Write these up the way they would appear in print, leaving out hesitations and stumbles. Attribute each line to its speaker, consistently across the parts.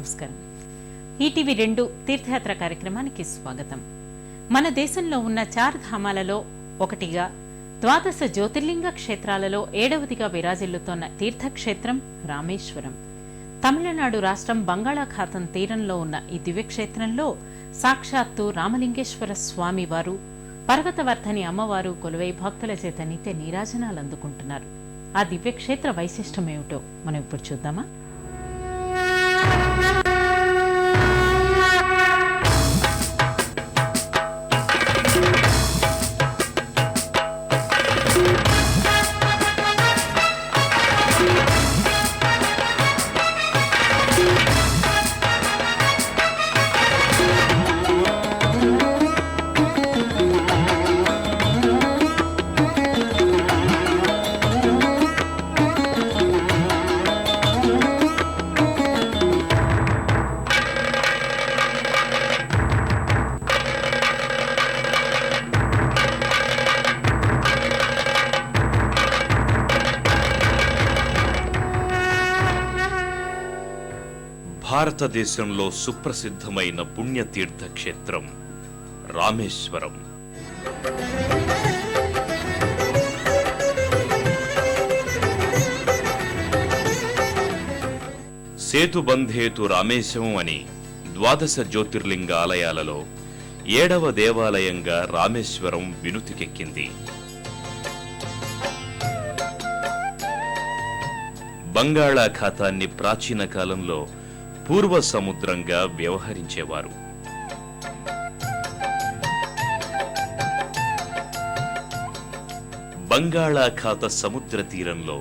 Speaker 1: నమస్కారం. ఈటీవీ 2 తీర్థయాత్ర కార్యక్రమానికి స్వాగతం. మన దేశంలో ఉన్న చార్ధామాలలో ఒకటిగా ద్వాదశ జ్యోతిర్లింగ క్షేత్రాలలో 7వదిగా విరాజిల్లుతోన్న తీర్థక్షేత్రం రామేశ్వరం. తమిళనాడు రాష్ట్రం బంగాళాఖాతం తీరంలో ఉన్న ఈ దివ్యక్షేత్రంలో సాక్షాత్తు రామలింగేశ్వర స్వామి వారు, పర్వతవర్ధని అమ్మవారు కొలువై భక్తుల చేత నిత్య నీరాజనాలు అందుకుంటున్నారు. ఆ దివ్యక్షేత్ర వైశిష్టం ఏమిటో మనం ఇప్పుడు చూద్దామా?
Speaker 2: భారతదేశంలో సుప్రసిద్ధమైన పుణ్యతీర్థక్షేత్రం రామేశ్వరం. సేతుబంధేతు రామేశం అని ద్వాదశ జ్యోతిర్లింగ ఆలయాలలో 7వ దేవాలయంగా రామేశ్వరం వినుతికెక్కింది. బంగాళాఖాతాన్ని ప్రాచీన కాలంలో పూర్వ సముద్రంగా వ్యవహరించేవారు. బంగాళాఖాత సముద్ర తీరంలో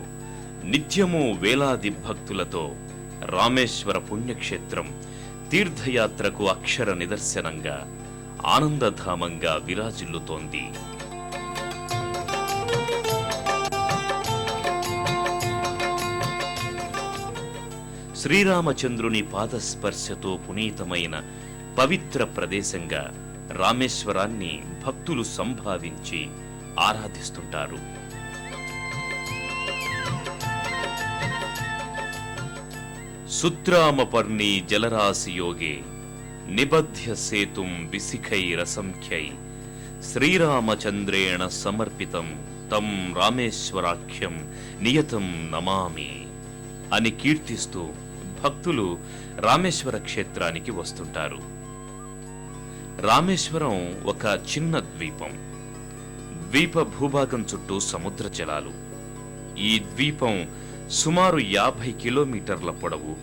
Speaker 2: నిత్యము వేలాది భక్తులతో రామేశ్వర పుణ్యక్షేత్రం తీర్థయాత్రకు అక్షర నిదర్శనంగా, ఆనందధామంగా విరాజిల్లుతోంది. శ్రీరామచంద్రుని పాదస్పర్శతో పునీతమైన పవిత్ర ప్రదేశంగా రామేశ్వరాన్ని భక్తులు సంభావించి ఆరాధిస్తుంటారు. సుత్రామపర్ణి జలరాశియోగే నిబధ్య సేతుం విశిఖైరసంఖ్యై శ్రీరామచంద్రేణ సమర్పితం తం రామేశ్వరాఖ్యం నియతం నమామి అని కీర్తిస్తూ భక్తులు రామేశ్వర క్షేత్రానికి వస్తుంటారు. రామేశ్వరం ఒక చిన్న ద్వీపం. ద్వీప భూభాగం చుట్టూ సముద్ర జలాలు. ఈ ద్వీపం సుమారు 50 కిలోమీటర్ల పొడవు,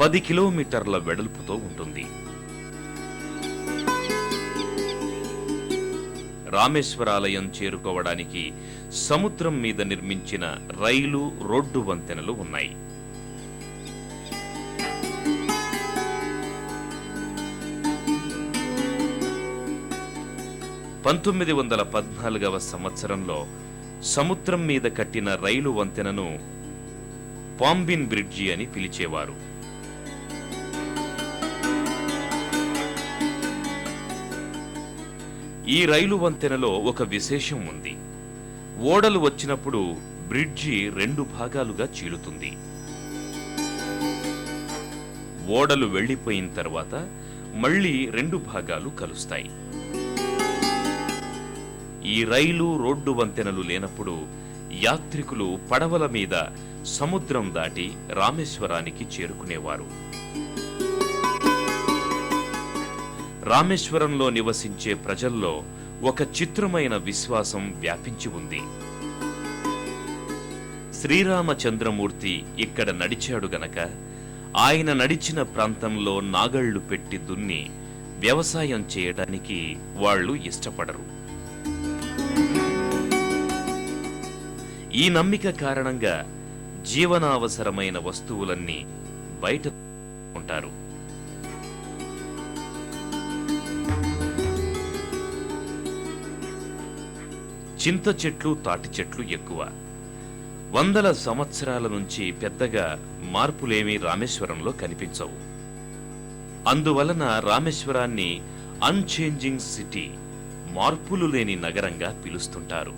Speaker 2: 10 కిలోమీటర్ల వెడల్పుతో ఉంటుంది. రామేశ్వరాలయం చేరుకోవడానికి సముద్రం మీద నిర్మించిన రైలు, రోడ్డు వంతెనలు ఉన్నాయి. 1914వ సంవత్సరంలో సముద్రం మీద కట్టిన రైలు వంతెనను పాంబిన్ బ్రిడ్జి అని పిలిచేవారు. ఈ రైలు వంతెనలో ఒక విశేషం ఉంది. ఓడలు వచ్చినప్పుడు బ్రిడ్జి 2 భాగాలుగా చీలుతుంది. ఓడలు వెళ్లిపోయిన తర్వాత మళ్లీ 2 భాగాలు కలుస్తాయి. ఈ రైలు, రోడ్డు వంతెనలు లేనప్పుడు యాత్రికులు పడవల మీద సముద్రం దాటి రామేశ్వరానికి చేరుకునేవారు. రామేశ్వరంలో నివసించే ప్రజల్లో ఒక చిత్రమైన విశ్వాసం వ్యాపించి ఉంది. శ్రీరామచంద్రమూర్తి ఇక్కడ నడిచాడు గనక ఆయన నడిచిన ప్రాంతంలో నాగళ్లు పెట్టి దున్ని వ్యవసాయం చేయటానికి వాళ్ళు ఇష్టపడరు. ఈ నమ్మిక కారణంగా జీవనావసరమైన వస్తువులన్నీ బయట ఉంటారు. చింత చెట్లు, తాటి చెట్లు ఎక్కువ. 100 సంవత్సరాల నుంచి పెద్దగా మార్పులేమీ రామేశ్వరంలో కనిపించవు. అందువలన రామేశ్వరాన్ని అన్చేంజింగ్ సిటీ, మార్పులు లేని నగరంగా పిలుస్తుంటారు.